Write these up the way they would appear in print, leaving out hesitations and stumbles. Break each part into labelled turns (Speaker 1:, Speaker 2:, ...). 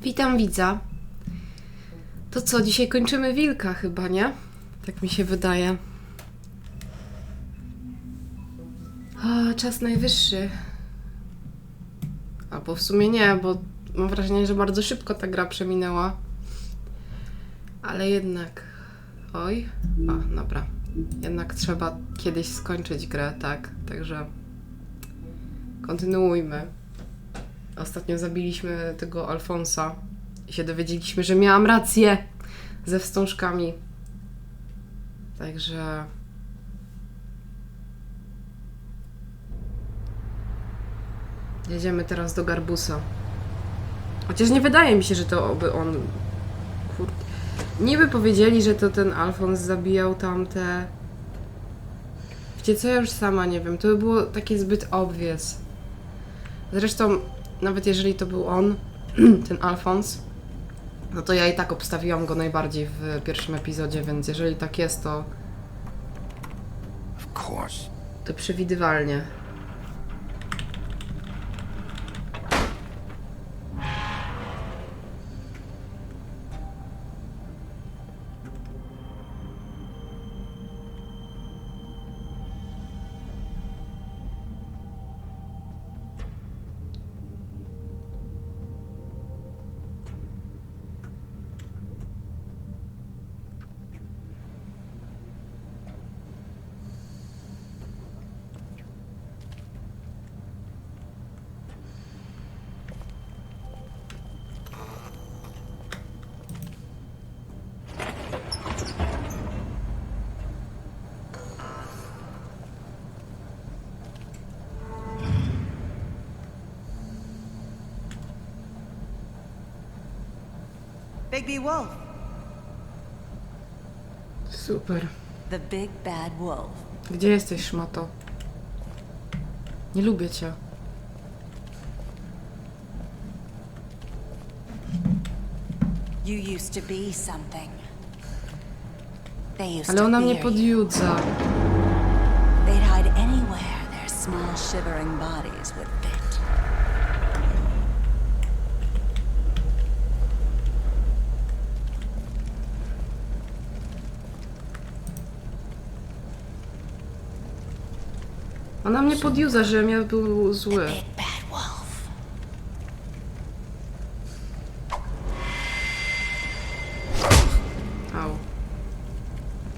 Speaker 1: Witam widza. To co, dzisiaj kończymy wilka chyba, nie? Tak mi się wydaje. O, czas najwyższy. Albo w sumie nie, bo mam wrażenie, że bardzo szybko ta gra przeminęła. Ale jednak... Oj. A, dobra. Jednak trzeba kiedyś skończyć grę, tak? Także... kontynuujmy. Ostatnio zabiliśmy tego Alfonsa i się dowiedzieliśmy, że miałam rację ze wstążkami. Także... jedziemy teraz do Garbusa. Chociaż nie wydaje mi się, że to by on... Kurde. Niby powiedzieli, że to ten Alfons zabijał tamte... Wiecie co, ja już sama nie wiem. To by było takie zbyt obvious. Zresztą, nawet jeżeli to był on, ten Alfons, no to ja i tak obstawiłam go najbardziej w pierwszym epizodzie, więc jeżeli tak jest, to... to przewidywalnie.
Speaker 2: Big Wolf.
Speaker 1: Super.
Speaker 2: The big bad wolf.
Speaker 1: Gdzie jesteś, szmato? Nie lubię cię.
Speaker 2: You used to be something. They used
Speaker 1: Ale
Speaker 2: to
Speaker 1: ona mnie
Speaker 2: fear you.
Speaker 1: podjudza.
Speaker 2: They'd hide anywhere their small shivering bodies would fit.
Speaker 1: Ona mnie podjudza, że ja był zły.
Speaker 2: Big bad wolf.
Speaker 1: Au.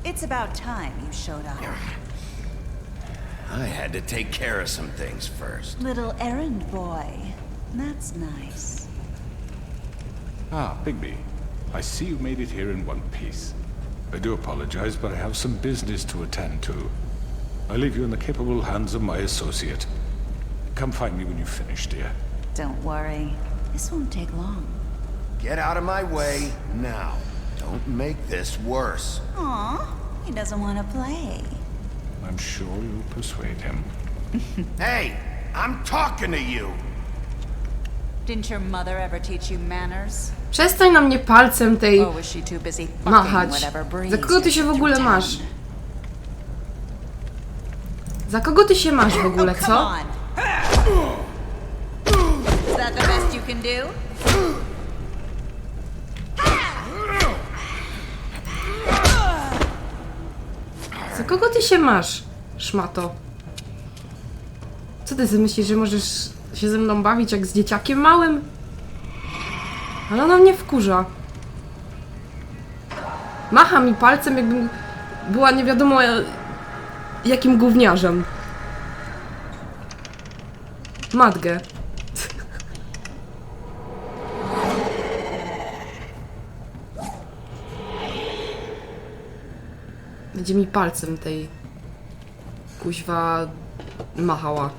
Speaker 2: It's about time you showed up.
Speaker 3: I had to take care of some things first.
Speaker 2: Little errand boy. That's nice.
Speaker 4: Ah, Bigby. I see you made it here in one piece. I do apologize, but I have some business to attend to. I leave you in the capable hands of my associate. Come find me when you've finished, dear.
Speaker 2: Don't worry. This won't take long.
Speaker 3: Get out of my way now. Don't make this worse.
Speaker 2: Aw, he doesn't want to play.
Speaker 4: I'm sure you'll persuade him.
Speaker 3: Hey, I'm talking to you.
Speaker 2: Didn't your mother ever teach you manners?
Speaker 1: Przestań na mnie palcem tej
Speaker 2: Or was she too busy fucking
Speaker 1: machać.
Speaker 2: whatever breeze
Speaker 1: Za kogo ty się w ogóle
Speaker 2: through
Speaker 1: masz?
Speaker 2: town?
Speaker 1: Za kogo ty się masz w ogóle,
Speaker 2: Come
Speaker 1: co?
Speaker 2: on. Is that the best you can do?
Speaker 1: Za kogo ty się masz, szmato? Co ty sobie myślisz, że możesz się ze mną bawić jak z dzieciakiem małym? Ale ona mnie wkurza. Macha mi palcem, jakbym była nie wiadomo jakim gówniarzem. Matgę. Będzie mi palcem tej kuźwa machała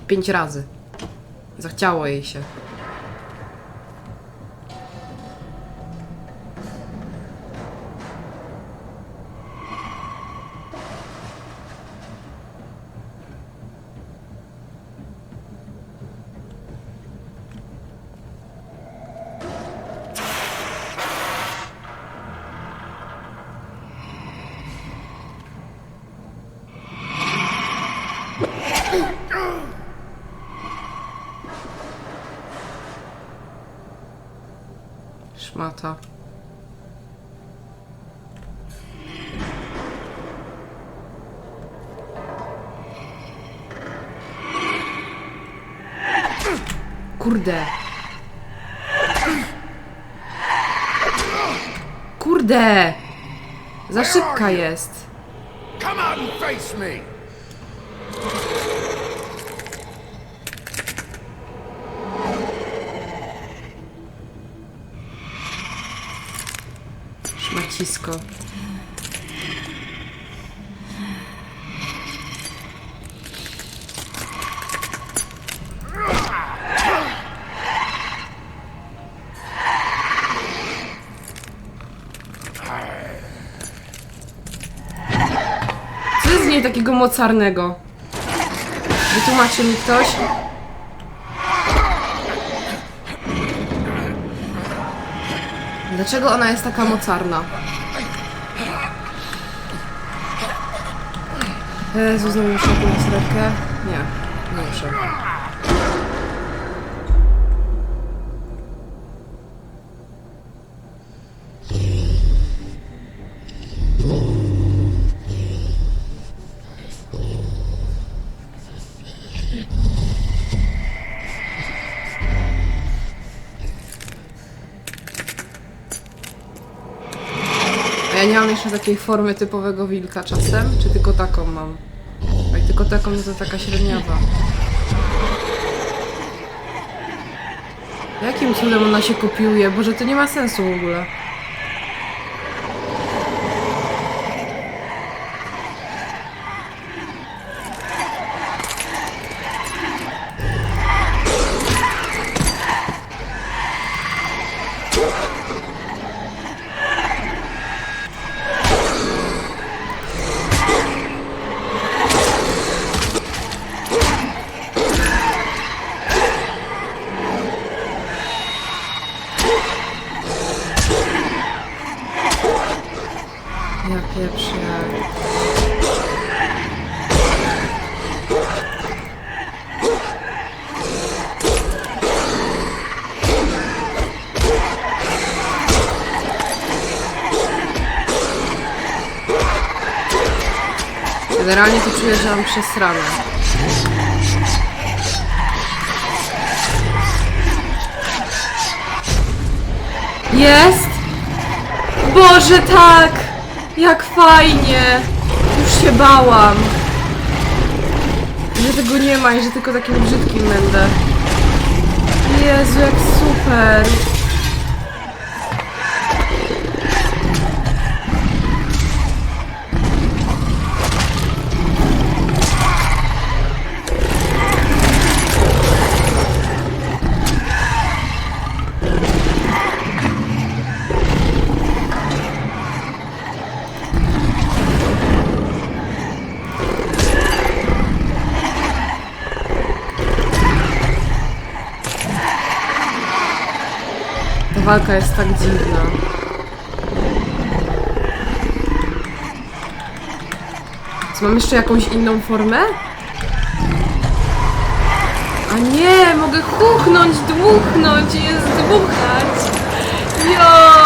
Speaker 1: 5 razy. Zachciało jej się. Szmata. Kurde. Kurde! Za szybka jest.
Speaker 3: Come out and face me!
Speaker 1: Szmacisko. Co jest z niej takiego mocarnego? Wytłumaczy mi ktoś? Dlaczego ona jest taka mocarna? Jezu, znowu muszę podnieść rękę? Nie, nie muszę. A ja nie mam jeszcze takiej formy typowego wilka czasem? Czy tylko taką mam? Jak tylko taką, no to taka średniawa. Jakim cudem ona się kopiuje? Boże, to nie ma sensu w ogóle. Ja pieprzę. Generalnie to czuję, że mam przesrane. Jest! Boże, tak! Jak fajnie! Już się bałam! Że tego nie ma i że tylko takim brzydkim będę. Jezu, jak super! Walka jest tak dziwna. Co, mam jeszcze jakąś inną formę? A nie, mogę chuchnąć, dmuchnąć i jest dmuchać. Jo!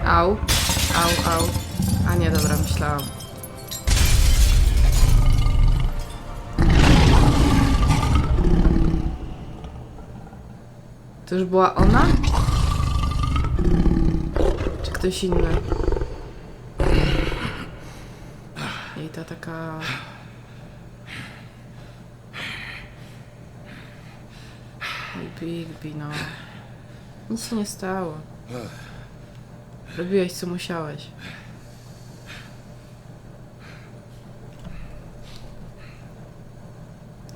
Speaker 1: Au, au, au. A nie, dobra, myślałam. To już była ona? Czy ktoś inny? I ta taka... Bigby, no. Nic się nie stało. Robiłeś, co musiałeś.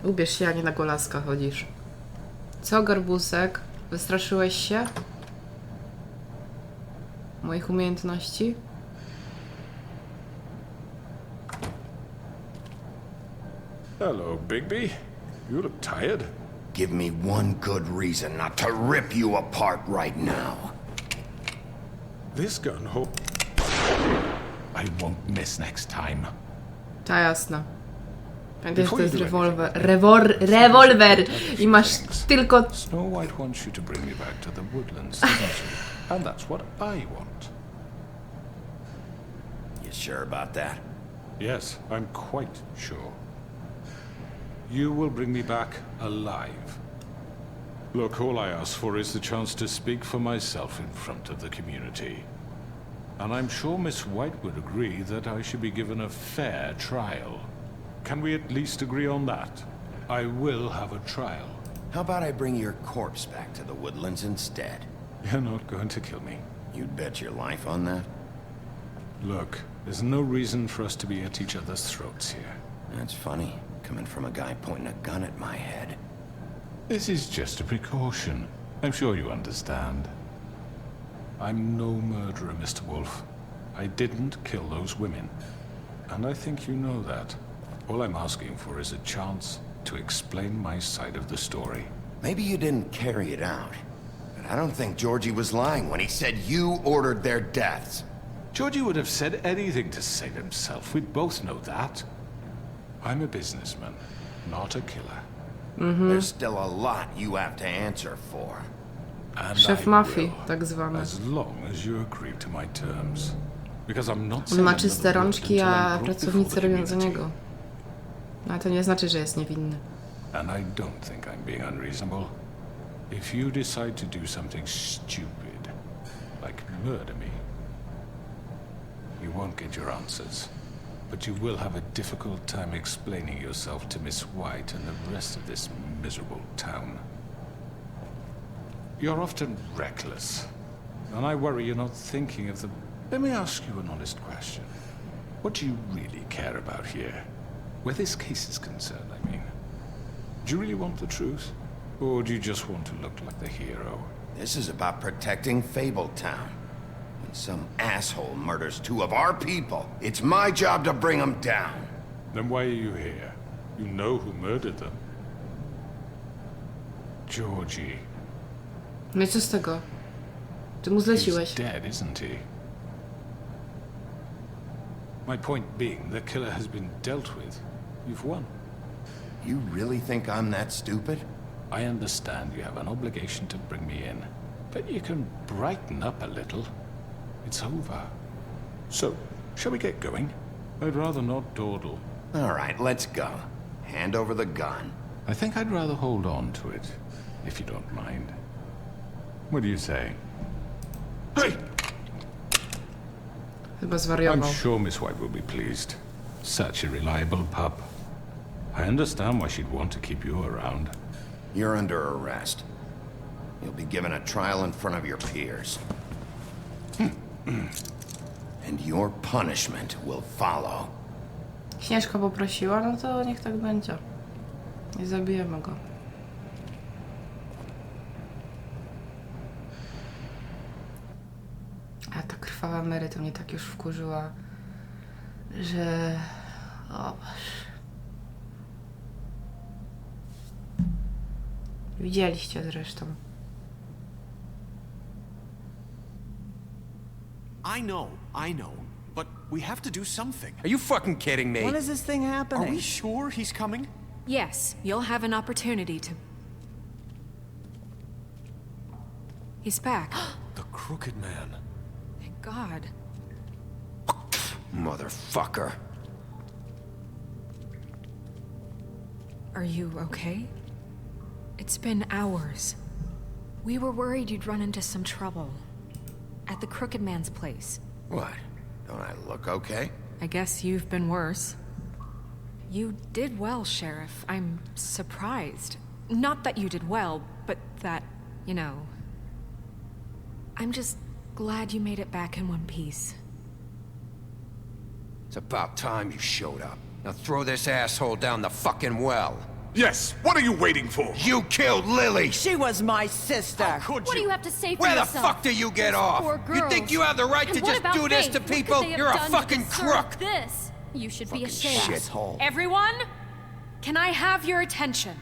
Speaker 1: Ubierz się, a nie na golaska chodzisz. Co, Garbusek? Wystraszyłeś się? Moich umiejętności?
Speaker 4: Hello, Bigby. You look tired.
Speaker 3: Give me one good reason not to rip you apart right now.
Speaker 4: This gun I won't miss next time.
Speaker 1: Ta jasna. Pamiętaj, że to jest rewolwer i masz tylko...
Speaker 4: Snow White wants you to bring me back to the woodlands, doesn't she? And that's what I want.
Speaker 3: You sure about that?
Speaker 4: Yes, I'm quite sure. You will bring me back alive. Look, all I ask for is the chance to speak for myself in front of the community. And I'm sure Miss White would agree that I should be given a fair trial. Can we at least agree on that? I will have a trial.
Speaker 3: How about I bring your corpse back to the woodlands instead?
Speaker 4: You're not going to kill me.
Speaker 3: You'd bet your life on that?
Speaker 4: Look, there's no reason for us to be at each other's throats here.
Speaker 3: That's funny, coming from a guy pointing a gun at my head.
Speaker 4: This is just a precaution. I'm sure you understand. I'm no murderer, Mr. Wolf. I didn't kill those women. And I think you know that. All I'm asking for is a chance to explain my side of the story.
Speaker 3: Maybe you didn't carry it out, but I don't think Georgie was lying when he said you ordered their deaths.
Speaker 4: Georgie would have said anything to save himself. We'd both know that. I'm a businessman, not a killer.
Speaker 3: There's still a lot you have to answer for.
Speaker 4: And
Speaker 1: Szef
Speaker 4: I
Speaker 1: mafii,
Speaker 4: will,
Speaker 1: tak zwany.
Speaker 4: as long as you agree to my terms. Because I'm not
Speaker 1: On ma
Speaker 4: saying
Speaker 1: czyste
Speaker 4: another word
Speaker 1: rączki,
Speaker 4: until I'm
Speaker 1: a
Speaker 4: brought
Speaker 1: pracownicy
Speaker 4: before the
Speaker 1: robią za
Speaker 4: community.
Speaker 1: niego. No, ale to nie znaczy, że jest niewinny.
Speaker 4: And I don't think I'm being unreasonable. If you decide to do something stupid, like murder me, you won't get your answers. But you will have a difficult time explaining yourself to Miss White and the rest of this miserable town. You're often reckless, and I worry you're not thinking of the... Let me ask you an honest question. What do you really care about here? Where this case is concerned, I mean. Do you really want the truth? Or do you just want to look like the hero?
Speaker 3: This is about protecting Fabletown. When some asshole murders two of our people, it's my job to bring them down.
Speaker 4: Then why are you here? You know who murdered them. Georgie.
Speaker 1: No i co z tego? Ty mu
Speaker 4: He's
Speaker 1: zleciłeś.
Speaker 4: dead, isn't he? My point being, the killer has been dealt with. You've won.
Speaker 3: You really think I'm that stupid?
Speaker 4: I understand you have an obligation to bring me in, but you can brighten up a little. It's over. So, shall we get going? I'd rather not dawdle.
Speaker 3: All right, let's go. Hand over the gun.
Speaker 4: I think I'd rather hold on to it, if you don't mind. What do you say? Hey!
Speaker 1: Chyba
Speaker 4: I'm
Speaker 1: zwariował.
Speaker 4: sure Miss White will be pleased. Such a reliable pup. I understand why she'd want to keep you around.
Speaker 3: You're under arrest. You'll be given a trial in front of your peers. And your punishment will follow.
Speaker 1: Śnieżka poprosiła, no to niech tak będzie. Nie zabijemy go. A ta krwawa Mary to mnie tak już wkurzyła, że... O Boże. Widzieliście zresztą.
Speaker 5: I know. But we have to do something. Are you fucking kidding me?
Speaker 6: When is this thing happening?
Speaker 5: Are we sure he's coming?
Speaker 7: Yes, you'll have an opportunity to... He's back.
Speaker 5: The Crooked Man.
Speaker 7: Thank God.
Speaker 3: Motherfucker.
Speaker 7: Are you okay? It's been hours. We were worried you'd run into some trouble. At the Crooked Man's place.
Speaker 3: What? Don't I look okay?
Speaker 7: I guess you've been worse. You did well, Sheriff. I'm surprised. Not that you did well, but that, you know... I'm just glad you made it back in one piece.
Speaker 8: It's about time you showed up. Now throw this asshole down the fucking well.
Speaker 6: Yes, what are you waiting for?
Speaker 3: You killed Lily!
Speaker 8: She was my sister.
Speaker 5: Could
Speaker 9: What do you have to say for
Speaker 3: Where the
Speaker 9: yourself?
Speaker 3: fuck do you get
Speaker 9: Those
Speaker 3: off?
Speaker 9: poor
Speaker 3: You think
Speaker 9: girls.
Speaker 3: you have the right
Speaker 9: And
Speaker 3: to
Speaker 9: what
Speaker 3: just
Speaker 9: about
Speaker 3: do this
Speaker 9: Faith?
Speaker 3: to
Speaker 9: What could
Speaker 3: people?
Speaker 9: they have
Speaker 3: You're a
Speaker 9: done to
Speaker 3: fucking
Speaker 9: deserve
Speaker 3: crook!
Speaker 9: This. You should be
Speaker 3: Fucking
Speaker 9: ashamed.
Speaker 3: shithole.
Speaker 7: Everyone, can I have your attention?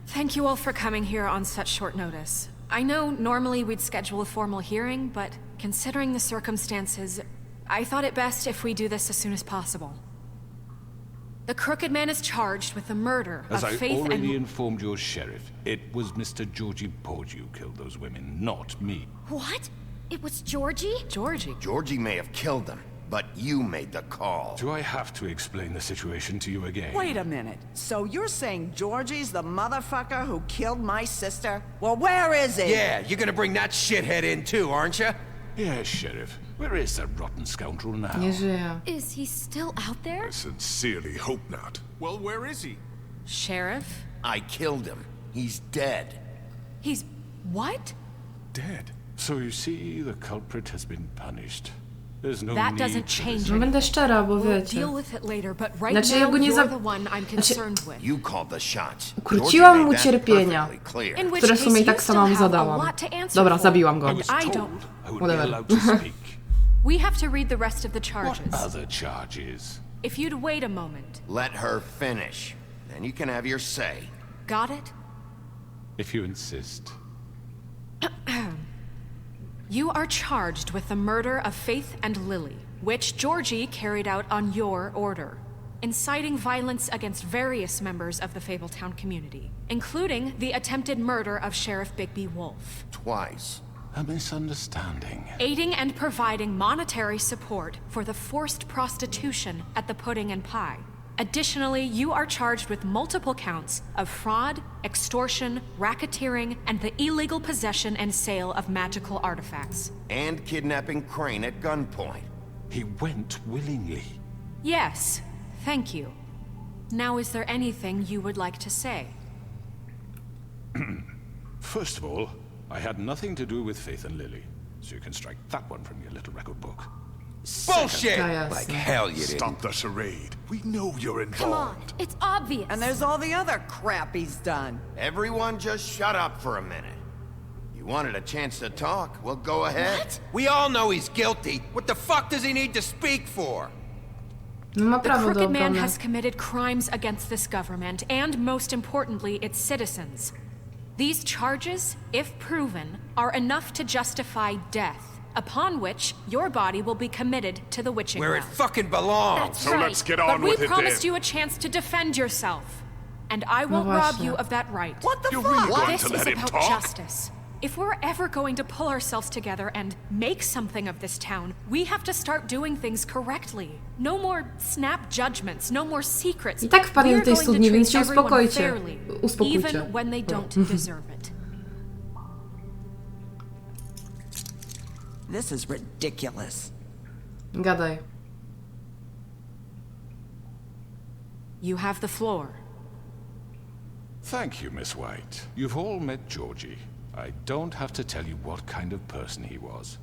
Speaker 7: Thank you all for coming here on such short notice. I know normally we'd schedule a formal hearing, but considering the circumstances, I thought it best if we do this as soon as possible. The Crooked Man is charged with the murder
Speaker 4: As
Speaker 7: of
Speaker 4: I
Speaker 7: Faith
Speaker 4: already
Speaker 7: and...
Speaker 4: informed your sheriff, it was Mr. Georgie Porgy who killed those women, not me.
Speaker 9: What? It was Georgie?
Speaker 7: Georgie.
Speaker 3: Georgie may have killed them, but you made the call.
Speaker 4: Do I have to explain the situation to you again?
Speaker 8: Wait a minute. So you're saying Georgie's the motherfucker who killed my sister? Well, where is he?
Speaker 3: Yeah, you're gonna bring that shithead in too, aren't you?
Speaker 4: Yes, Sheriff. Where is that rotten scoundrel now?
Speaker 1: Nie żyje.
Speaker 9: Is he still out there?
Speaker 6: I sincerely hope not.
Speaker 5: Well, where is he?
Speaker 7: Sheriff?
Speaker 3: I killed him. He's dead.
Speaker 7: He's... what?
Speaker 6: Dead.
Speaker 4: So you see, the culprit has been punished. There's no
Speaker 7: That
Speaker 4: need
Speaker 7: doesn't
Speaker 4: for
Speaker 7: change
Speaker 4: this.
Speaker 1: No będę szczera, bo
Speaker 7: We'll
Speaker 1: wiecie.
Speaker 7: deal with it later, but right
Speaker 1: Znaczy, ja
Speaker 7: now
Speaker 1: go nie
Speaker 7: you're
Speaker 1: za-
Speaker 7: the one I'm concerned with.
Speaker 3: You called the shots.
Speaker 1: Ukróciłam
Speaker 3: Georgie
Speaker 1: mu
Speaker 3: made that
Speaker 1: cierpienia,
Speaker 3: perfectly clear.
Speaker 7: In which
Speaker 1: które w
Speaker 7: case
Speaker 1: sumie i tak
Speaker 7: you
Speaker 1: sama mu
Speaker 7: still have a
Speaker 1: zadałam.
Speaker 7: lot to answer
Speaker 1: Dobra,
Speaker 7: for.
Speaker 1: zabiłam go.
Speaker 4: I was
Speaker 7: I
Speaker 4: told
Speaker 7: don't.
Speaker 4: I would be
Speaker 1: Whatever.
Speaker 4: allowed to speak.
Speaker 7: We have to read the rest of the
Speaker 4: What
Speaker 7: charges.
Speaker 4: other charges?
Speaker 7: If you'd wait a moment.
Speaker 3: Let her finish. Then you can have your say.
Speaker 7: Got it?
Speaker 4: If you insist.
Speaker 7: You are charged with the murder of Faith and Lily, which Georgie carried out on your order, inciting violence against various members of the Fabletown community, including the attempted murder of Sheriff Bigby Wolf,
Speaker 3: Twice.
Speaker 4: A misunderstanding.
Speaker 7: aiding and providing monetary support for the forced prostitution at the Pudding and Pie. Additionally, you are charged with multiple counts of fraud, extortion, racketeering, and the illegal possession and sale of magical artifacts.
Speaker 3: And kidnapping Crane at gunpoint.
Speaker 4: He went willingly.
Speaker 7: Yes, thank you. Now, is there anything you would like to say?
Speaker 4: First of all, I had nothing to do with Faith and Lily, so you can strike that one from your little record book.
Speaker 3: Bullshit!
Speaker 1: Ja, jasne.
Speaker 3: Like hell you didn't.
Speaker 6: Stop the charade. We know you're
Speaker 9: Come on,
Speaker 6: involved.
Speaker 9: it's obvious.
Speaker 8: And there's all the other crap he's done.
Speaker 3: Everyone just shut up for a minute. You wanted a chance to talk? Well, go ahead.
Speaker 9: What?
Speaker 3: We all know he's guilty. What the fuck does he need to speak for?
Speaker 1: No ma
Speaker 7: The
Speaker 1: prawo do
Speaker 7: Crooked Man
Speaker 1: obrony.
Speaker 7: has committed crimes against this government and, most importantly, its citizens. These charges, if proven, are enough to justify death, upon which your body will be committed to the witching
Speaker 3: Where it
Speaker 7: well.
Speaker 3: fucking belongs.
Speaker 9: That's
Speaker 6: So
Speaker 9: right.
Speaker 6: let's get
Speaker 7: But
Speaker 6: on
Speaker 7: we
Speaker 6: with it
Speaker 7: promised
Speaker 6: then.
Speaker 7: you a chance to defend yourself, and I won't
Speaker 1: No
Speaker 7: rob
Speaker 1: właśnie.
Speaker 7: you of that right.
Speaker 8: What the
Speaker 6: You're
Speaker 8: fuck?
Speaker 6: really going
Speaker 7: This
Speaker 6: to
Speaker 7: is
Speaker 6: let him
Speaker 7: about
Speaker 6: talk?
Speaker 7: justice. If we're ever going to pull ourselves together and make something of this town, we have to start doing things correctly. No more snap judgments, no more secrets.
Speaker 1: I tak wpadnie do
Speaker 7: We're
Speaker 1: tej
Speaker 7: going to
Speaker 1: studni, więc
Speaker 7: treat
Speaker 1: się
Speaker 7: everyone
Speaker 1: uspokojcie.
Speaker 7: fairly,
Speaker 1: Uspokójcie.
Speaker 7: even when they don't deserve it.
Speaker 8: This is ridiculous.
Speaker 1: Gadaj.
Speaker 7: You have the floor.
Speaker 4: Thank you, Miss White. You've all met Georgie. I don't have to tell you what kind of person he was.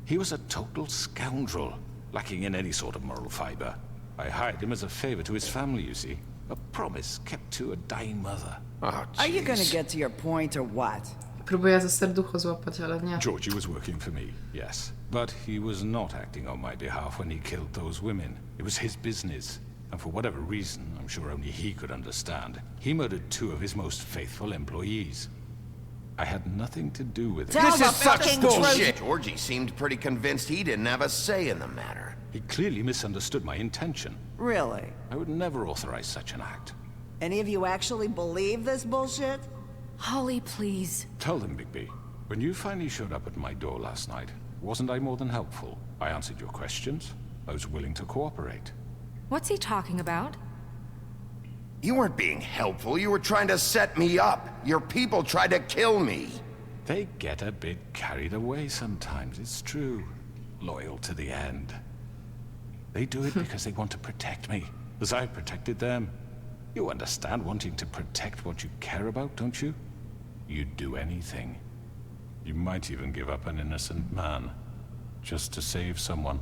Speaker 4: He was a total scoundrel, lacking in any sort of moral fiber. I hired him as a favor to his family, you see. A promise kept to a dying mother.
Speaker 3: Oh,
Speaker 8: Are you gonna
Speaker 3: jeez.
Speaker 8: get to your point or what?
Speaker 1: Próbuję za serducho złapać, ale nie.
Speaker 4: Georgie was working for me, yes. But he was not acting on my behalf when he killed those women. It was his business. And for whatever reason, I'm sure only he could understand, he murdered 2 of his most faithful employees. I had nothing to do with it.
Speaker 8: Tell
Speaker 3: This
Speaker 8: the
Speaker 3: is such
Speaker 8: fucking
Speaker 3: bullshit.
Speaker 8: truth.
Speaker 3: Georgie seemed pretty convinced he didn't have a say in the matter.
Speaker 4: He clearly misunderstood my intention.
Speaker 8: Really?
Speaker 4: I would never authorize such an act.
Speaker 8: Any of you actually believe this bullshit?
Speaker 7: Holly, please.
Speaker 4: Tell them, Bigby, when you finally showed up at my door last night, wasn't I more than helpful? I answered your questions. I was willing to cooperate.
Speaker 7: What's he talking about?
Speaker 3: You weren't being helpful. You were trying to set me up. Your people tried to kill me.
Speaker 4: They get a bit carried away sometimes, it's true. Loyal to the end. They do it because they want to protect me, as I protected them. You understand wanting to protect what you care about, don't you? You'd do anything. You might even give up an innocent man, just to save someone.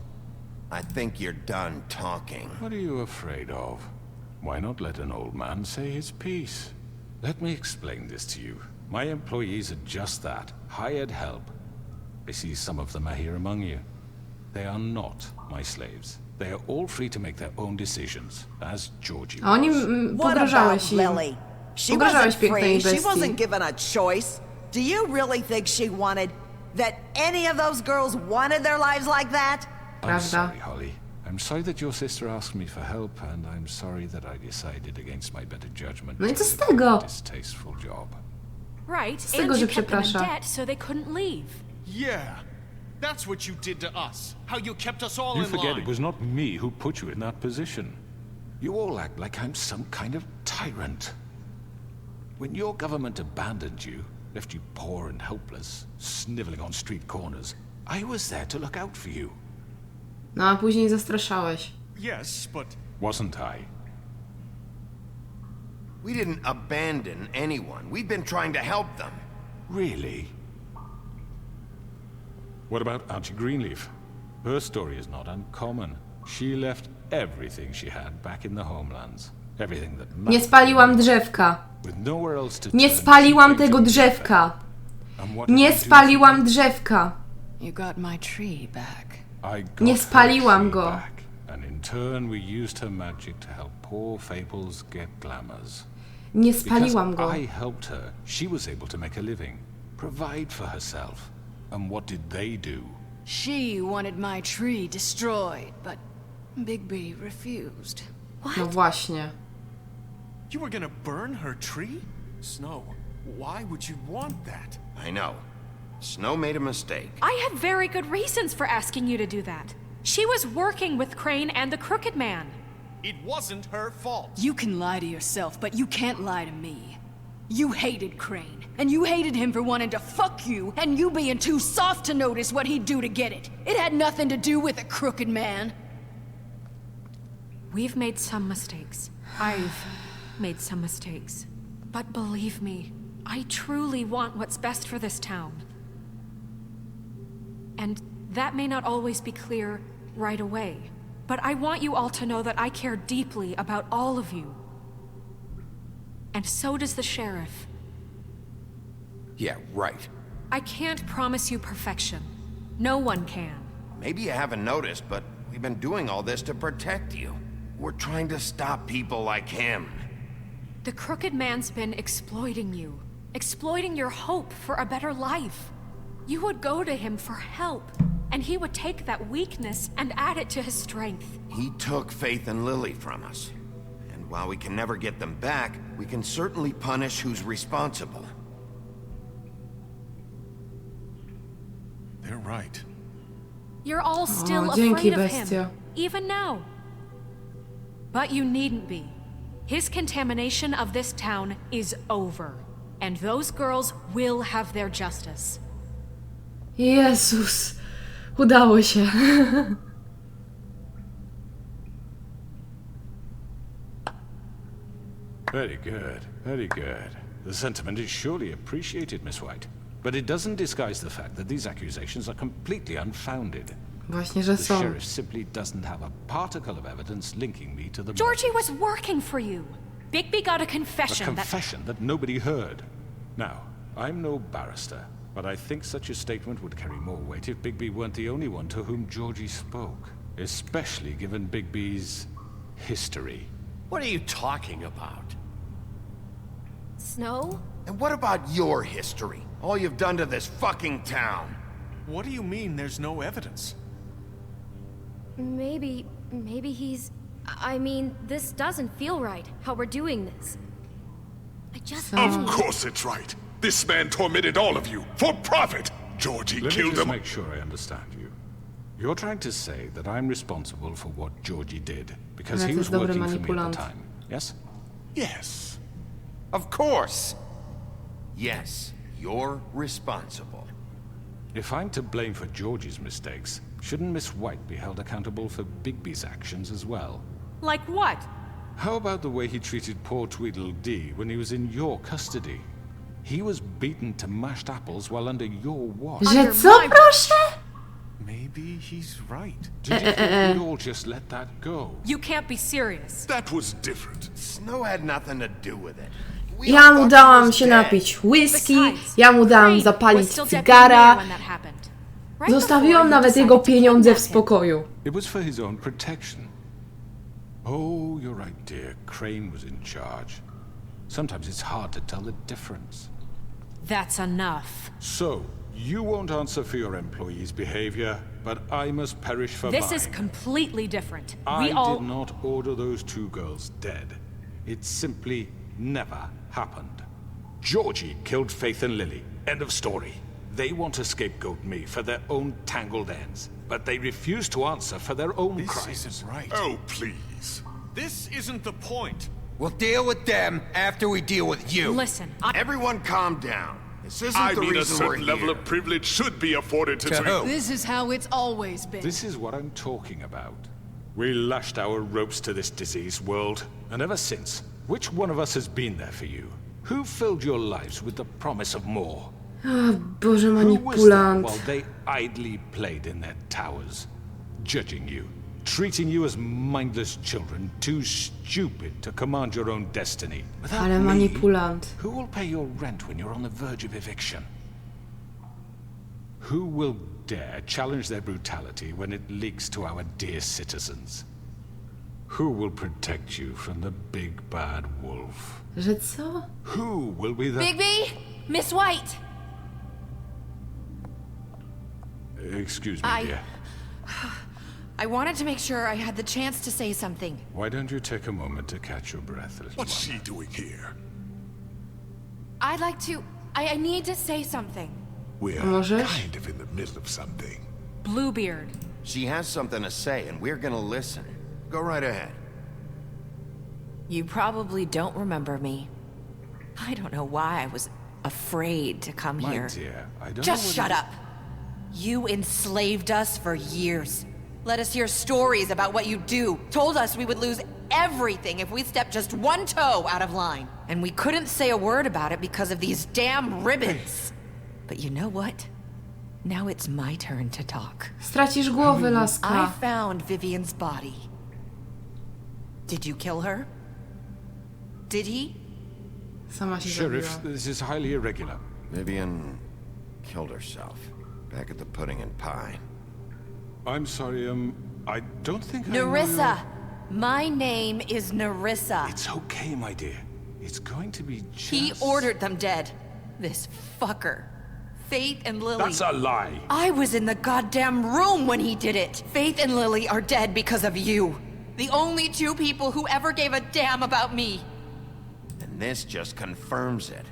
Speaker 3: I think you're done talking.
Speaker 4: What are you afraid of? Why not let an old man say his piece? Let me explain this to you. My employees are just that, hired help. I see some of them are here among you. They are not my slaves. They are all free to make their own decisions, as Georgie
Speaker 1: A oni
Speaker 4: was.
Speaker 8: What about
Speaker 1: pograżałeś im.
Speaker 8: Lily? She
Speaker 1: Pograżałeś
Speaker 8: wasn't
Speaker 1: pięknej
Speaker 8: free. She
Speaker 1: bestii.
Speaker 8: wasn't given a choice. Do you really think she wanted that any of those girls wanted their lives like that?
Speaker 4: I'm
Speaker 1: Prawda.
Speaker 4: sorry, Holly. I'm sorry that your sister asked me for help, and I'm sorry that I decided against my better judgment.
Speaker 1: No i co z
Speaker 4: to do
Speaker 1: tego?
Speaker 4: a distasteful job.
Speaker 7: Right,
Speaker 1: Z tego,
Speaker 7: and
Speaker 1: że
Speaker 7: you kept them in
Speaker 1: przeprasza.
Speaker 7: debt so they couldn't leave.
Speaker 5: Yeah. That's what you did to us. How you kept us all
Speaker 4: You
Speaker 5: in
Speaker 4: forget
Speaker 5: line.
Speaker 4: it was not me who put you in that position. You all act like I'm some kind of tyrant. When your government abandoned you, left you poor and helpless, sniveling on street corners, I was there to look out for you.
Speaker 1: No a później zastraszałeś.
Speaker 5: Yes, but
Speaker 4: Wasn't I?
Speaker 3: We didn't abandon anyone. We've been trying to help them.
Speaker 4: Really? What about Auntie Greenleaf? Her story is not uncommon. She left everything she had back in the homelands. Everything that
Speaker 1: Nie
Speaker 4: mattered.
Speaker 1: spaliłam drzewka.
Speaker 4: With nowhere else to
Speaker 1: Nie
Speaker 4: turn,
Speaker 1: spaliłam
Speaker 4: she came
Speaker 1: tego
Speaker 4: to me.
Speaker 1: drzewka.
Speaker 4: And what did
Speaker 1: Nie
Speaker 4: I do?
Speaker 1: spaliłam drzewka.
Speaker 2: You got my tree back.
Speaker 4: I got
Speaker 1: Nie
Speaker 4: her
Speaker 1: spaliłam
Speaker 4: tree
Speaker 1: go.
Speaker 4: back, and in turn we used her magic to help poor fables get glamours.
Speaker 1: Nie
Speaker 4: Because
Speaker 1: spaliłam go.
Speaker 4: I helped her, she was able to make a living, provide for herself. And what did they do?
Speaker 2: She wanted my tree destroyed, but Bigby refused.
Speaker 1: No właśnie.
Speaker 5: you were gonna burn her tree? Snow, why would you want that?
Speaker 3: I know. Snow made a mistake.
Speaker 7: I had very good reasons for asking you to do that. She was working with Crane and the Crooked Man.
Speaker 5: It wasn't her fault.
Speaker 2: You can lie to yourself, but you can't lie to me. You hated Crane, and you hated him for wanting to fuck you, and you being too soft to notice what he'd do to get it. It had nothing to do with a crooked man.
Speaker 7: We've made some mistakes. I've made some mistakes. But believe me, I truly want what's best for this town. And that may not always be clear right away. But I want you all to know that I care deeply about all of you. And so does the sheriff.
Speaker 3: Yeah, right.
Speaker 7: I can't promise you perfection. No one can.
Speaker 3: Maybe you haven't noticed, but we've been doing all this to protect you. We're trying to stop people like him.
Speaker 7: The Crooked Man's been exploiting you. Exploiting your hope for a better life. You would go to him for help, and he would take that weakness and add it to his strength.
Speaker 3: He took Faith and Lily from us. And while we can never get them back, we can certainly punish who's responsible.
Speaker 5: They're right.
Speaker 7: You're all still
Speaker 1: dzięki,
Speaker 7: afraid of
Speaker 1: bestia.
Speaker 7: him, even now. But you needn't be. His contamination of this town is over, and those girls will have their justice.
Speaker 1: Jezus. Udało się.
Speaker 4: Very good, very good. The sentiment is surely appreciated, Miss White. But it doesn't disguise the fact that these accusations are completely unfounded.
Speaker 1: Właśnie, że
Speaker 4: The
Speaker 1: są.
Speaker 4: sheriff simply doesn't have a particle of evidence linking me to the
Speaker 7: Georgie
Speaker 4: murders.
Speaker 7: was working for you. Bigby got a
Speaker 4: A
Speaker 7: confession
Speaker 4: confession that nobody heard. Now, I'm no barrister, but I think such a statement would carry more weight if Bigby weren't the only one to whom Georgie spoke, especially given Bigby's history.
Speaker 5: What are you talking about?
Speaker 9: Snow?
Speaker 3: And what about your history? All you've done to this fucking town?
Speaker 5: What do you mean there's no evidence?
Speaker 9: Maybe he's... I mean, this doesn't feel right, how we're doing this. I just...
Speaker 6: Of course it's right. This man tormented all of you for profit. Georgie
Speaker 4: Let me
Speaker 6: killed
Speaker 4: just
Speaker 6: him.
Speaker 4: make sure I understand you. You're trying to say that I'm responsible for what Georgie did because
Speaker 1: Ale
Speaker 4: he
Speaker 1: to
Speaker 4: was
Speaker 1: jest dobry
Speaker 4: working for me at
Speaker 1: manipulant.
Speaker 4: the time, yes?
Speaker 5: Yes.
Speaker 3: Of course. Yes, you're responsible.
Speaker 4: If I'm to blame for Georgie's mistakes, shouldn't Miss White be held accountable for Bigby's actions as well?
Speaker 7: Like what?
Speaker 4: How about the way he treated poor Tweedledee when he was in your custody? He was beaten to mashed apples while under your watch.
Speaker 1: Że co, proszę?
Speaker 5: Maybe he's right.
Speaker 4: Did you think we'd all just let that go?
Speaker 7: You can't be serious.
Speaker 6: That was different.
Speaker 3: Snow had nothing to do with it. We
Speaker 1: Ja
Speaker 3: all
Speaker 1: mu
Speaker 3: thought
Speaker 1: dałam
Speaker 3: he was
Speaker 1: się
Speaker 3: dead.
Speaker 1: napić whisky,
Speaker 7: Besides,
Speaker 1: ja mu dałam
Speaker 7: Crane
Speaker 1: zapalić
Speaker 7: was still deputy
Speaker 1: cygara,
Speaker 7: mayor when that happened. Right
Speaker 1: zostawiłam
Speaker 7: before you
Speaker 1: nawet jego
Speaker 7: decided to
Speaker 1: pieniądze w
Speaker 7: kidnap him.
Speaker 1: spokoju.
Speaker 4: It was for his own protection. Oh, you're right, dear. Crane was in charge. Sometimes it's hard to tell the difference.
Speaker 7: That's enough.
Speaker 4: So, you won't answer for your employees' behavior, but I must perish for
Speaker 7: This
Speaker 4: mine.
Speaker 7: is completely different.
Speaker 4: I
Speaker 7: We all...
Speaker 4: did not order those 2 girls dead. It simply never happened. Georgie killed Faith and Lily. End of story. They want to scapegoat me for their own tangled ends, but they refuse to answer for their own
Speaker 5: This
Speaker 4: crimes.
Speaker 5: isn't right.
Speaker 6: Oh, please.
Speaker 5: This isn't the point.
Speaker 3: We'll deal with them after we deal with you.
Speaker 7: Listen,
Speaker 3: Everyone calm down. This isn't
Speaker 6: I
Speaker 3: the
Speaker 6: mean, a
Speaker 3: reason we're
Speaker 6: certain level
Speaker 3: here.
Speaker 6: of privilege should be afforded to
Speaker 3: To who?
Speaker 2: This is how it's always been.
Speaker 4: This is what I'm talking about. We lashed our ropes to this diseased world, and ever since, which one of us has been there for you? Who filled your lives with the promise of more?
Speaker 1: Boże,
Speaker 4: Who was there
Speaker 1: manipulant.
Speaker 4: while they idly played in their towers, judging you, treating you as mindless children, too stupid to command your own destiny? Without
Speaker 1: Ale
Speaker 4: me,
Speaker 1: manipulant.
Speaker 4: who will pay your rent when you're on the verge of eviction? Who will dare challenge their brutality when it leaks to our dear citizens? Who will protect you from the big bad wolf?
Speaker 1: Że co?
Speaker 4: Who will be the...
Speaker 10: Bigby? Miss White!
Speaker 4: Excuse me, dear.
Speaker 10: I wanted to make sure I had the chance to say something.
Speaker 4: Why don't you take a moment to catch your breath, little
Speaker 6: What's
Speaker 4: one?
Speaker 6: she doing here?
Speaker 10: I'd like to... I need to say something.
Speaker 6: We're
Speaker 1: Możesz?
Speaker 6: kind of in the middle of something.
Speaker 7: Bluebeard.
Speaker 3: She has something to say, and we're gonna listen. Go right ahead.
Speaker 10: You probably don't remember me. I don't know why I was afraid to come
Speaker 4: My
Speaker 10: here.
Speaker 4: dear, I don't
Speaker 10: Just
Speaker 4: know
Speaker 10: shut up. You enslaved us for years. Let us hear stories about what you do. Told us we would lose everything if we stepped just one toe out of line. And we couldn't say a word about it because of these damn ribbons. But you know what? Now it's my turn to talk.
Speaker 1: Stracisz głowę,
Speaker 10: I
Speaker 1: laska.
Speaker 10: found Vivian's body. Did you kill her? Did he?
Speaker 1: Sama się
Speaker 4: Sheriff,
Speaker 1: zabiła.
Speaker 4: this is highly irregular.
Speaker 3: Vivian killed herself back at the Pudding and Pie.
Speaker 4: I'm sorry, I don't think I know
Speaker 10: Nerissa! My name is Nerissa.
Speaker 4: It's okay, my dear. It's going to be just...
Speaker 10: He ordered them dead. This fucker. Faith and Lily.
Speaker 4: That's a lie.
Speaker 10: I was in the goddamn room when he did it. Faith and Lily are dead because of you. The only 2 people who ever gave a damn about me.
Speaker 3: And this just confirms it.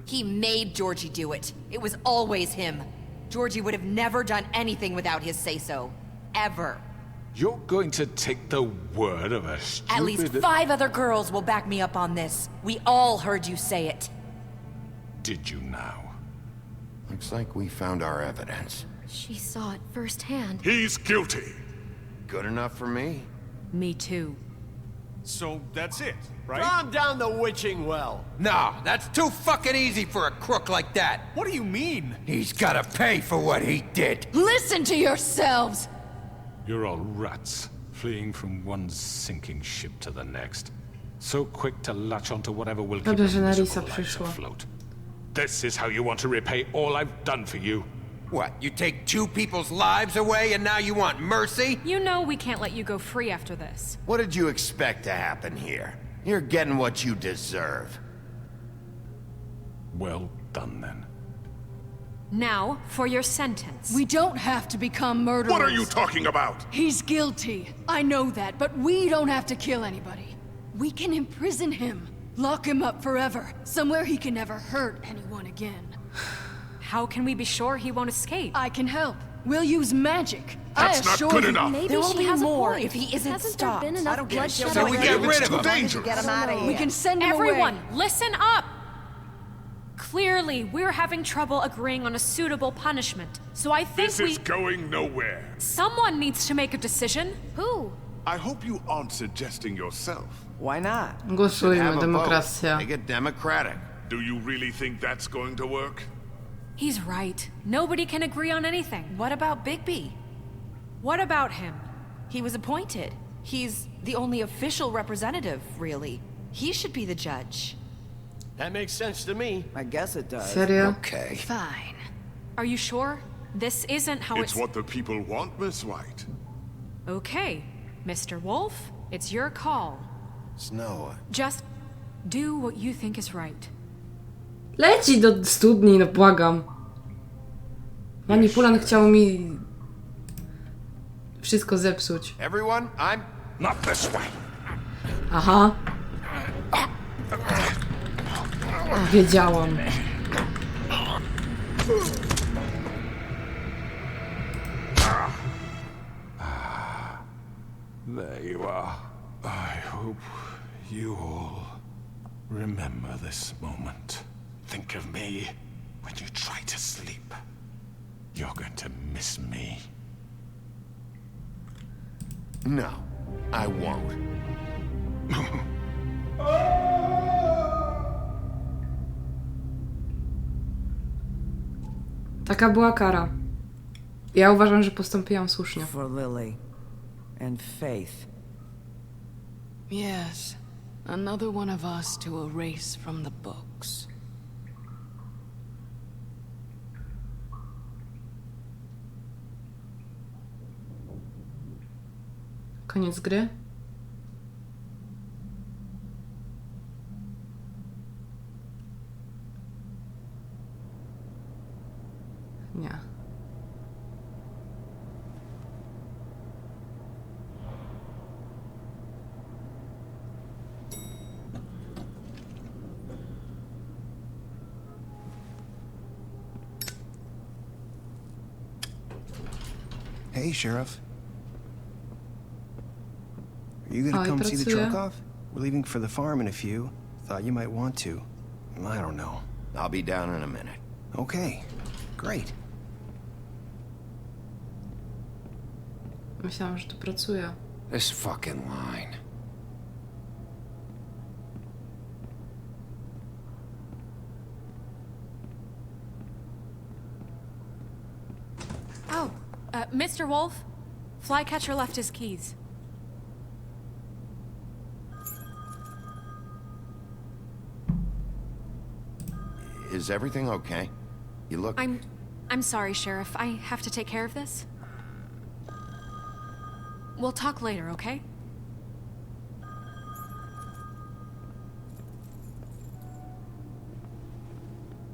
Speaker 10: He made Georgie do it. It was always him. Georgie would have never done anything without his say-so. Ever.
Speaker 4: You're going to take the word of a stupid...
Speaker 10: At least 5 other girls will back me up on this. We all heard you say it.
Speaker 4: Did you now?
Speaker 3: Looks like we found our evidence.
Speaker 9: She saw it firsthand.
Speaker 6: He's guilty.
Speaker 3: Good enough for me?
Speaker 7: Me too.
Speaker 5: So that's it, right?
Speaker 11: Calm down the witching well.
Speaker 12: No, that's too fucking easy for a crook like that.
Speaker 5: What do you mean?
Speaker 12: He's gotta pay for what he did.
Speaker 2: Listen to yourselves!
Speaker 4: You're all rats, fleeing from one sinking ship to the next. So quick to latch onto whatever will keep
Speaker 1: Dobrze,
Speaker 4: your
Speaker 1: że Nerissa
Speaker 4: miserable lives
Speaker 1: przyszła.
Speaker 4: afloat. This is how you want to repay all I've done for you?
Speaker 12: What, you take 2 people's lives away and now you want mercy?
Speaker 7: You know we can't let you go free after this.
Speaker 3: What did you expect to happen here? You're getting what you deserve.
Speaker 4: Well done, then.
Speaker 7: Now, for your sentence.
Speaker 2: We don't have to become murderers.
Speaker 6: What are you talking about?
Speaker 2: He's guilty. I know that, but we don't have to kill anybody. We can imprison him. Lock him up forever. Somewhere he can never hurt anyone again.
Speaker 7: How can we be sure he won't escape?
Speaker 2: I can help. We'll use magic.
Speaker 6: That's
Speaker 2: I
Speaker 6: not
Speaker 2: assure
Speaker 6: good
Speaker 2: you.
Speaker 6: enough.
Speaker 9: Maybe
Speaker 10: There will
Speaker 9: she
Speaker 10: be
Speaker 9: has
Speaker 10: more
Speaker 9: a point.
Speaker 10: if he isn't
Speaker 9: Hasn't
Speaker 10: stopped.
Speaker 9: there been
Speaker 10: I
Speaker 9: enough
Speaker 10: don't get it.
Speaker 9: bloodshed
Speaker 12: So we
Speaker 9: already?
Speaker 12: get rid of
Speaker 6: Too
Speaker 12: him.
Speaker 6: dangerous.
Speaker 8: Get him out of here.
Speaker 2: We can send him
Speaker 7: Everyone,
Speaker 2: away.
Speaker 7: listen up! Clearly, we're having trouble agreeing on a suitable punishment. So I think
Speaker 6: This is going nowhere.
Speaker 7: Someone needs to make a decision.
Speaker 9: Who?
Speaker 6: I hope you aren't suggesting yourself.
Speaker 8: Why not?
Speaker 1: Głosujmy,
Speaker 3: Have a vote.
Speaker 1: demokracja.
Speaker 3: Make it democratic.
Speaker 6: Do you really think that's going to work?
Speaker 7: He's right. Nobody can agree on anything.
Speaker 10: What about Bigby?
Speaker 7: What about him?
Speaker 10: He was appointed. He's the only official representative, really. He should be the judge.
Speaker 11: That makes sense to me.
Speaker 8: I guess it does.
Speaker 1: Serio?
Speaker 3: Okay.
Speaker 2: Fine.
Speaker 7: Are you sure? This isn't how
Speaker 6: It's what the people want, Miss White.
Speaker 7: Okay, Mr. Wolf, it's your call.
Speaker 3: Snow.
Speaker 7: Just do what you think is right.
Speaker 1: Leci do studni, no błagam. Manipulant chciał mi wszystko zepsuć.
Speaker 3: Everyone, I'm
Speaker 6: Not this way.
Speaker 1: Aha. Wiedziałam.
Speaker 4: There you are. I hope you all remember this moment. Think of me when you try to sleep. You're going to miss me.
Speaker 3: No, I won't.
Speaker 1: Taka była kara. Ja uważam, że postąpiłam słusznie.
Speaker 8: For Lily. And Faith.
Speaker 2: Yes. Another one of us to erase from the books.
Speaker 1: Koniec gry? Nie.
Speaker 13: Hey, Sheriff. Are you gonna
Speaker 1: Oj,
Speaker 13: come see the truck
Speaker 1: pracuję.
Speaker 13: off? We're leaving for the farm in a few. Thought you might want to. I don't know.
Speaker 3: I'll be down in a minute.
Speaker 13: Okay, great.
Speaker 1: Myślałam, że tu pracuje.
Speaker 3: This fucking line.
Speaker 7: Oh, Mr. Wolf, Flycatcher left his keys.
Speaker 3: Is everything okay? You look...
Speaker 7: I'm sorry, Sheriff. I have to take care of this. We'll talk later, okay?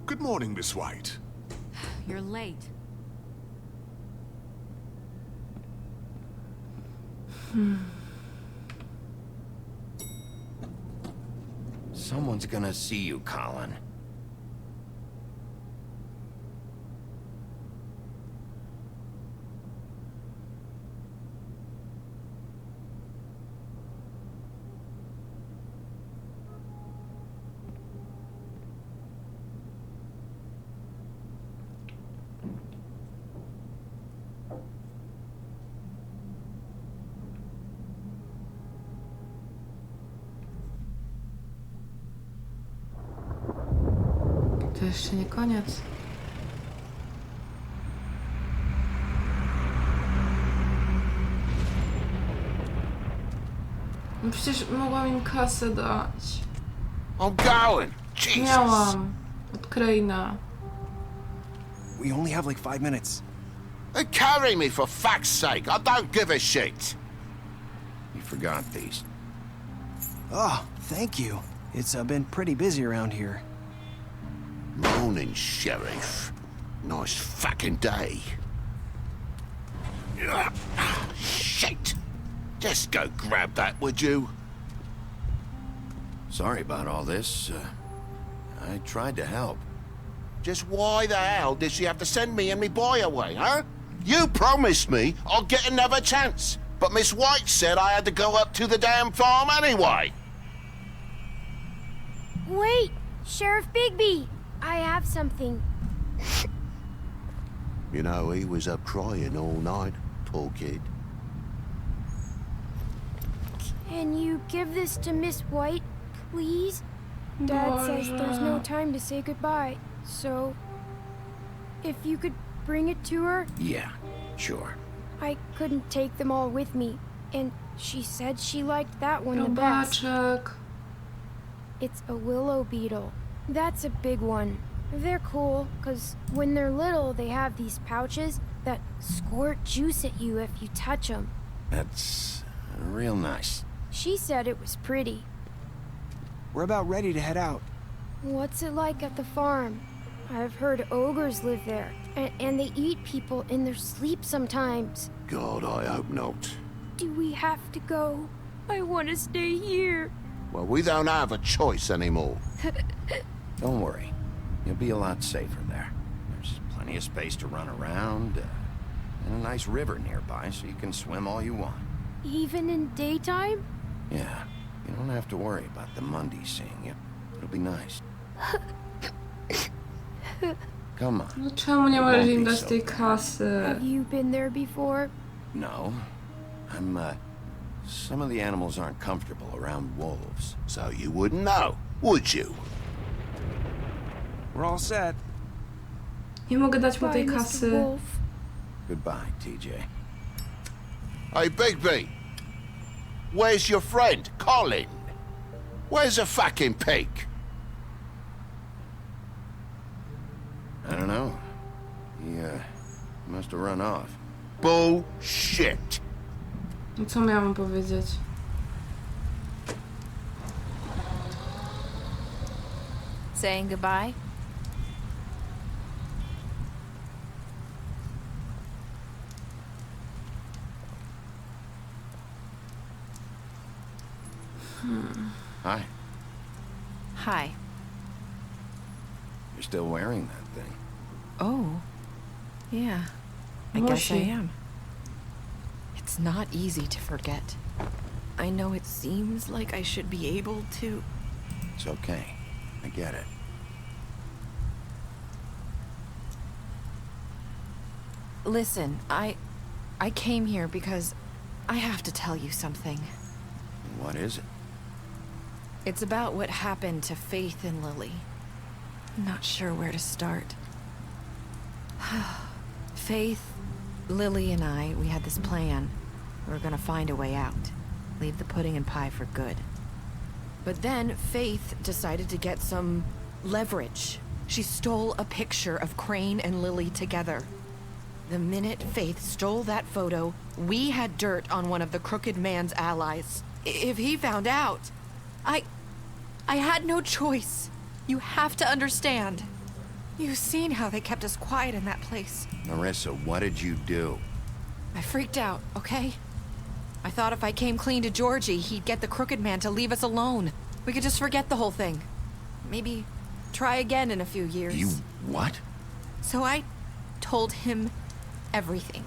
Speaker 6: Good morning, Miss White.
Speaker 7: You're late.
Speaker 3: Someone's gonna see you, Colin.
Speaker 1: To jeszcze nie koniec. No przecież mogłam im kasę dać.
Speaker 3: I'm going! Jesus!
Speaker 1: Miałam. Od Crane'a.
Speaker 13: We only have like 5 minutes.
Speaker 3: Carry me, for fuck's sake! I don't give a shit! You forgot these.
Speaker 13: Oh, thank you. It's been pretty busy around here.
Speaker 3: Morning, Sheriff. Nice fucking day. Shit! Just go grab that, would you? Sorry about all this. I tried to help. Just why the hell did she have to send me and me boy away, huh? You promised me I'll get another chance, but Miss White said I had to go up to the damn farm anyway.
Speaker 9: Wait, Sheriff Bigby! I have something.
Speaker 3: You know, he was up crying all night, poor kid.
Speaker 9: Can you give this to Miss White, please? Dad says there's no time to say goodbye, so if you could bring it to her.
Speaker 3: Yeah, sure.
Speaker 9: I couldn't take them all with me, and she said she liked that one the best.
Speaker 1: Robaczek.
Speaker 9: It's a willow beetle. That's a big one. They're cool, because when they're little, they have these pouches that squirt juice at you if you touch them.
Speaker 3: That's real nice.
Speaker 9: She said it was pretty.
Speaker 13: We're about ready to head out.
Speaker 9: What's it like at the farm? I've heard ogres live there, and they eat people in their sleep sometimes.
Speaker 3: God, I hope not.
Speaker 9: Do we have to go? I want to stay here.
Speaker 3: Well, we don't have a choice anymore. Don't worry. You'll be a lot safer there. There's plenty of space to run around, and a nice river nearby, so you can swim all you want.
Speaker 9: Even in daytime?
Speaker 3: Yeah, you don't have to worry about the Mundies seeing you. It'll be nice. Come on.
Speaker 1: No czemu nie możesz im dać tej kasy?
Speaker 9: Have you been there before?
Speaker 3: No. Some of the animals aren't comfortable around wolves, so you wouldn't know, would you?
Speaker 13: We're all set.
Speaker 1: Nie mogę dać mu tej
Speaker 9: Bye, Mr.
Speaker 1: kasy.
Speaker 9: Wolf.
Speaker 3: Goodbye, TJ. Hey, Bigby. Where's your friend, Colin? Where's the fucking pig? I don't know. He, must have run off. Bullshit.
Speaker 1: No co miałam powiedzieć?
Speaker 10: Saying goodbye?
Speaker 3: Hi.
Speaker 10: Hi.
Speaker 3: You're still wearing that thing.
Speaker 10: Oh. Yeah. I guess I am. It's not easy to forget. I know it seems like I should be able to.
Speaker 3: It's okay. I get it.
Speaker 10: Listen, I came here because I have to tell you something.
Speaker 3: What is it?
Speaker 10: It's about what happened to Faith and Lily. I'm not sure where to start. Faith, Lily, and I, we had this plan. We were gonna find a way out. Leave the pudding and pie for good. But then Faith decided to get some leverage. She stole a picture of Crane and Lily together. The minute Faith stole that photo, we had dirt on one of the Crooked Man's allies. If he found out, I had no choice. You have to understand. You've seen how they kept us quiet in that place.
Speaker 3: Marissa, what did you do?
Speaker 10: I freaked out, okay? I thought if I came clean to Georgie, he'd get the Crooked Man to leave us alone. We could just forget the whole thing. Maybe try again in a few years.
Speaker 3: You what?
Speaker 10: So I told him everything.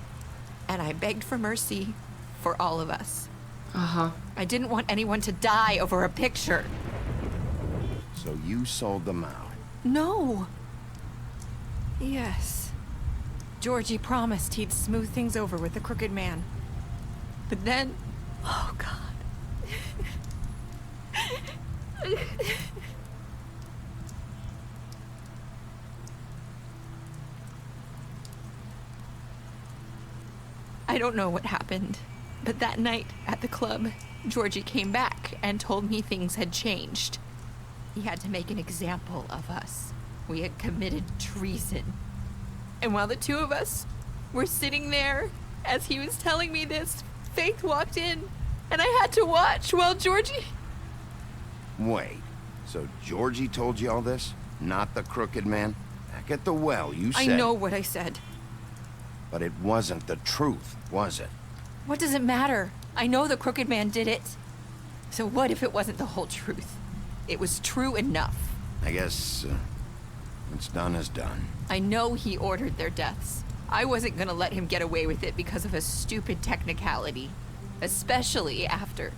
Speaker 10: And I begged for mercy for all of us.
Speaker 1: Aha.
Speaker 10: I didn't want anyone to die over a picture.
Speaker 3: So you sold them out?
Speaker 10: No. Yes. Georgie promised he'd smooth things over with the Crooked Man. But then... Oh, God. I don't know what happened, but that night at the club, Georgie came back and told me things had changed. He had to make an example of us. We had committed treason. And while the two of us were sitting there, as he was telling me this, Faith walked in, and I had to watch while Georgie...
Speaker 3: Wait, so Georgie told you all this? Not the Crooked Man? Back at the well, you said...
Speaker 10: I know what I said.
Speaker 3: But it wasn't the truth, was it?
Speaker 10: What does it matter? I know the Crooked Man did it. So what if it wasn't the whole truth? It was true enough.
Speaker 3: I guess, what's done is done.
Speaker 10: I know he ordered their deaths. I wasn't gonna let him get away with it because of a stupid technicality. Especially after...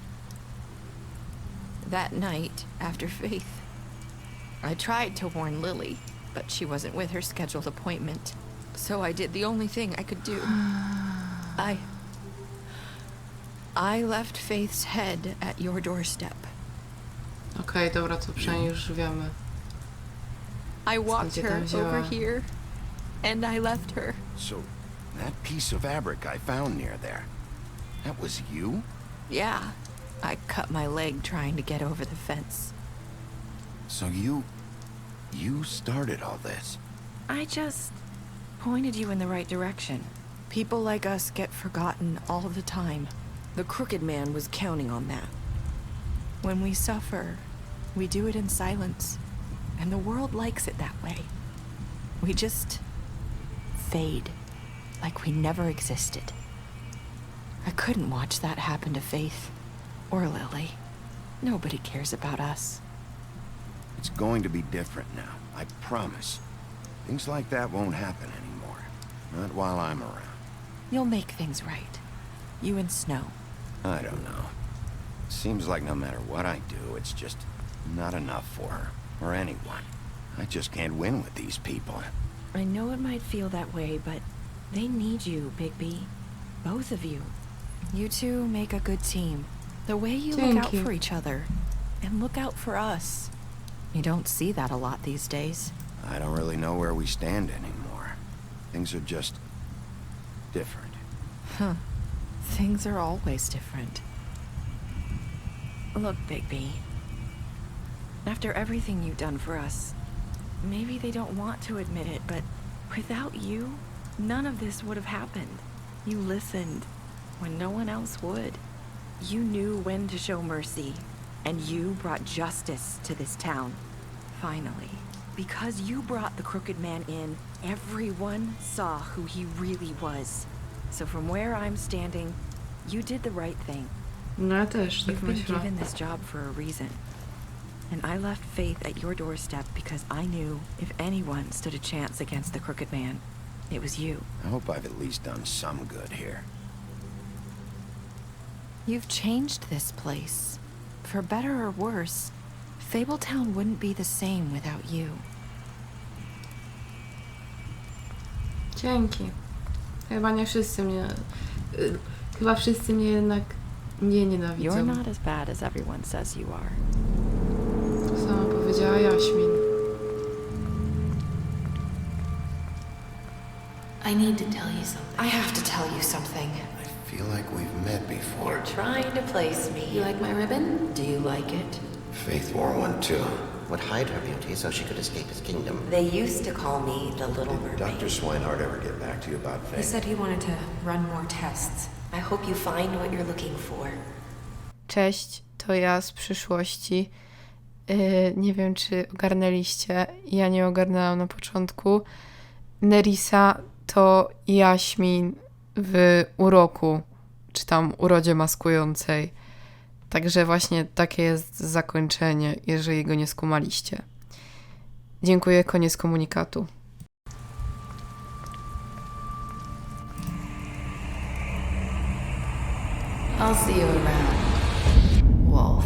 Speaker 10: that night, after Faith. I tried to warn Lily, but she wasn't with her scheduled appointment. So I did the only thing I could do. I left Faith's head at your doorstep.
Speaker 1: Okej, dobra, to przynajmniej już wiemy.
Speaker 10: I walked her over here, and I left her.
Speaker 3: So, That piece of fabric I found near there, that was you?
Speaker 10: Yeah, I cut my leg trying to get over the fence.
Speaker 3: So you started all this?
Speaker 10: I just pointed you in the right direction. People like us get forgotten all the time. The Crooked Man was counting on that. When we suffer, we do it in silence, and the world likes it that way. We just fade, like we never existed. I couldn't watch that happen to Faith, or Lily. Nobody cares about us.
Speaker 3: It's going to be different now, I promise. Things like that won't happen anymore. Not while I'm around.
Speaker 10: You'll make things right. You and Snow.
Speaker 3: I don't know. Seems like no matter what I do, it's just not enough for her, or anyone. I just can't win with these people.
Speaker 10: I know it might feel that way, but they need you, Bigby. Both of you. You two make a good team. The way you look out for each other, and look out for us. You don't see that a lot these days.
Speaker 3: I don't really know where we stand anymore. Things are just different.
Speaker 10: Huh. Things are always different. Look, Bigby. After everything you've done for us, maybe they don't want to admit it, but without you, none of this would have happened. You listened when no one else would. You knew when to show mercy, and you brought justice to this town. Finally. Because you brought the Crooked Man in, everyone saw who he really was. So from where I'm standing, you did the right thing.
Speaker 1: No ja też tak
Speaker 10: You've been
Speaker 1: myślę.
Speaker 10: given this job for a reason. And I left Faith at your doorstep because I knew if anyone stood a chance against the Crooked Man, it was you.
Speaker 3: I hope I've at least done some good here.
Speaker 10: You've changed this place. For better or worse, Fabletown wouldn't be the same without you.
Speaker 1: Dzięki. Chyba nie wszyscy mnie... Chyba wszyscy mnie jednak nie nienawidzą.
Speaker 10: You're not as bad as everyone says you are.
Speaker 1: To samo powiedziała Jaśmin.
Speaker 14: I need to tell you something.
Speaker 10: I have to tell you something.
Speaker 3: I feel like we've met before.
Speaker 14: You're trying to place me. You like my ribbon? Do you like it?
Speaker 3: Faith wore one too.
Speaker 15: Would hide her beauty so she could escape his kingdom.
Speaker 14: They used to call me the Little
Speaker 15: Did
Speaker 14: Mermaid.
Speaker 15: Dr. Swinehart ever get back to you about Faith?
Speaker 14: He said he wanted to run more tests. I hope you find what you're looking for.
Speaker 1: Cześć, to ja z przyszłości. Nie wiem, czy ogarnęliście. Ja nie ogarnęłam na początku. Nerissa to Jaśmin w Uroku, czy tam Urodzie Maskującej. Także właśnie takie jest zakończenie, jeżeli go nie skumaliście. Dziękuję, koniec komunikatu.
Speaker 14: I'll see you around, Wolf.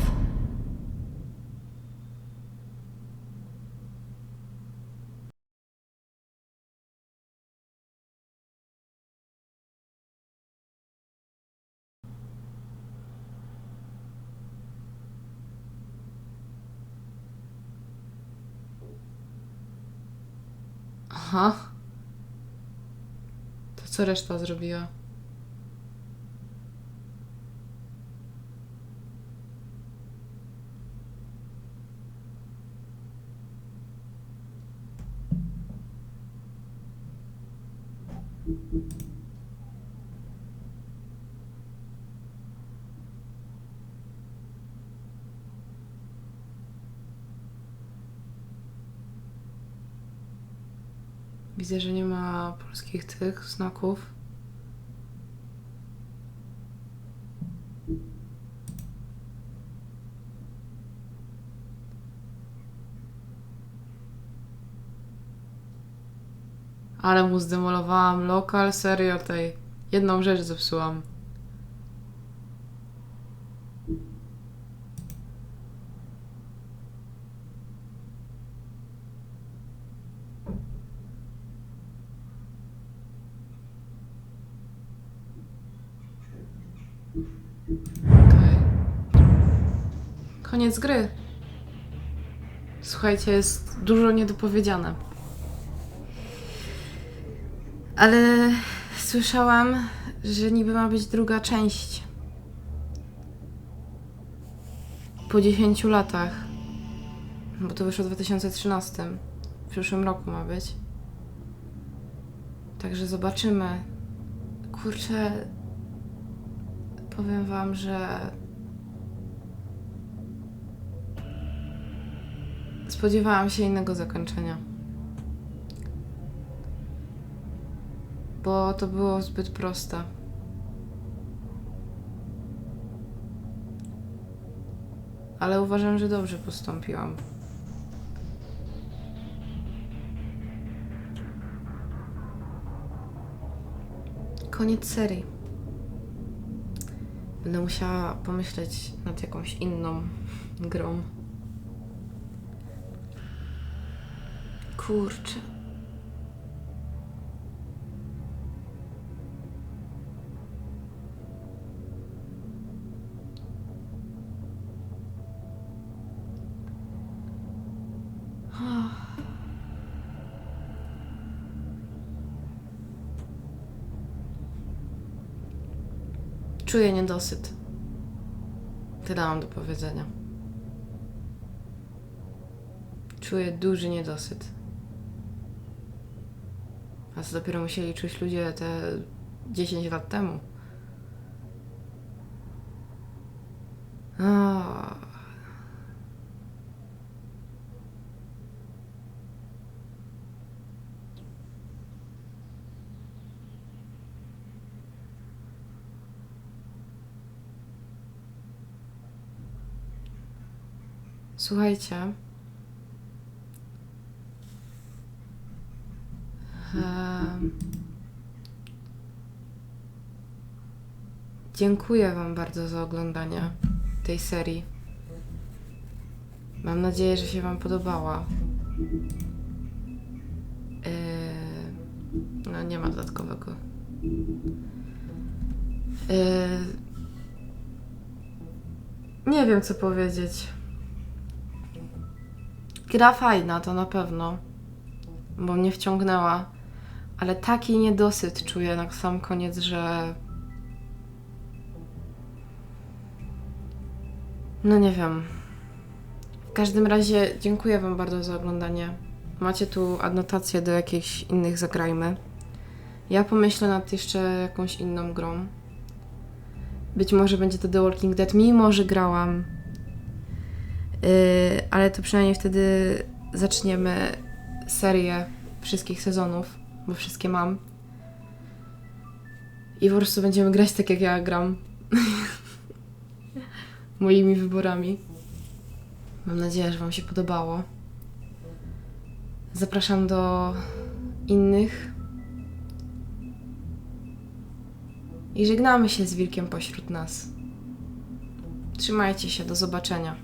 Speaker 1: Aha. To co reszta zrobiła? Widzę, że nie ma polskich tych znaków. Ale mu zdemolowałam lokal, serio tej jedną rzecz zepsułam. Okay. Koniec gry. Słuchajcie, jest dużo niedopowiedziane. Ale słyszałam, że niby ma być druga część. Po 10 latach. Bo to wyszło w 2013. W przyszłym roku ma być. Także zobaczymy. Kurczę, powiem wam, że spodziewałam się innego zakończenia. Bo to było zbyt proste. Ale uważam, że dobrze postąpiłam. Koniec serii. Będę musiała pomyśleć nad jakąś inną grą. Kurczę. Czuję niedosyt. Tyle mam do powiedzenia. Czuję duży niedosyt. A co dopiero musieli czuć ludzie te 10 lat temu. Słuchajcie. Dziękuję wam bardzo za oglądanie tej serii. Mam nadzieję, że się wam podobała. No nie ma dodatkowego. Nie wiem, co powiedzieć. Gra fajna, to na pewno, bo mnie wciągnęła, ale taki niedosyt czuję na sam koniec, że no nie wiem. W każdym razie dziękuję wam bardzo za oglądanie. Macie tu adnotacje do jakichś innych Zagrajmy. Ja pomyślę nad jeszcze jakąś inną grą. Być może będzie to The Walking Dead, mimo że grałam. Ale to przynajmniej wtedy zaczniemy serię wszystkich sezonów, bo wszystkie mam. I po prostu będziemy grać tak, jak ja gram. Moimi wyborami. Mam nadzieję, że wam się podobało. Zapraszam do innych. I żegnamy się z wilkiem pośród nas. Trzymajcie się, do zobaczenia.